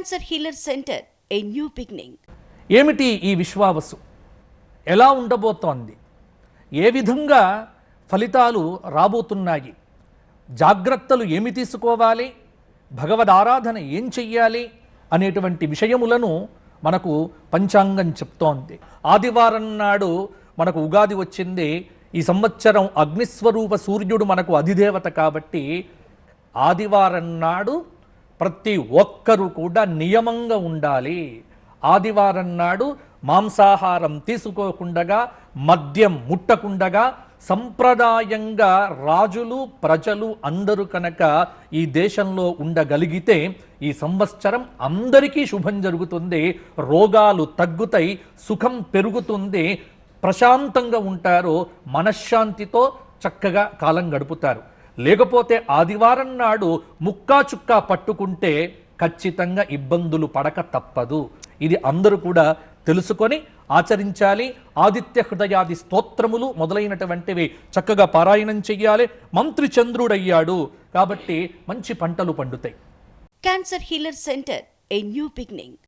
Cancer healer centre a new beginning. ఏమిటి ఈ విశ్వావసు? ఎలా ఉండబోతోంది? ఏ విధంగా ఫలితాలు రాబోతున్నాయి? జాగ్రత్తలు ఏమి తీసుకోవాలి? భగవద్ ఆరాధన ఏం చెయ్యాలి అనేటువంటి విషయములను మనకు పంచాంగం చెప్తోంది. ఆదివారం నాడు మనకు ఉగాది వచ్చింది. ఈ సంవత్సరం అగ్నిస్వరూప సూర్యుడు మనకు అధిదేవత కాబట్టి ఆదివారం నాడు ప్రతి ఒక్కరూ కూడా నియమంగా ఉండాలి. ఆదివారం నాడు మాంసాహారం తీసుకోకుండగా, మద్యం ముట్టకుండగా, సంప్రదాయంగా రాజులు ప్రజలు అందరూ కనుక ఈ దేశంలో ఉండగలిగితే ఈ సంవత్సరం అందరికీ శుభం జరుగుతుంది. రోగాలు తగ్గుతాయి, సుఖం పెరుగుతుంది, ప్రశాంతంగా ఉంటారు, మనశ్శాంతితో చక్కగా కాలం గడుపుతారు. లేకపోతే ఆదివారం నాడు ముక్కా చుక్కా పట్టుకుంటే ఖచ్చితంగా ఇబ్బందులు పడక తప్పదు. ఇది అందరూ కూడా తెలుసుకొని ఆచరించాలి. ఆదిత్య హృదయాది స్తోత్రములు మొదలైనటువంటివి చక్కగా పారాయణం చెయ్యాలి. మంత్రి చంద్రుడయ్యాడు కాబట్టి మంచి పంటలు పండుతాయి. Cancer healer centre a new beginning.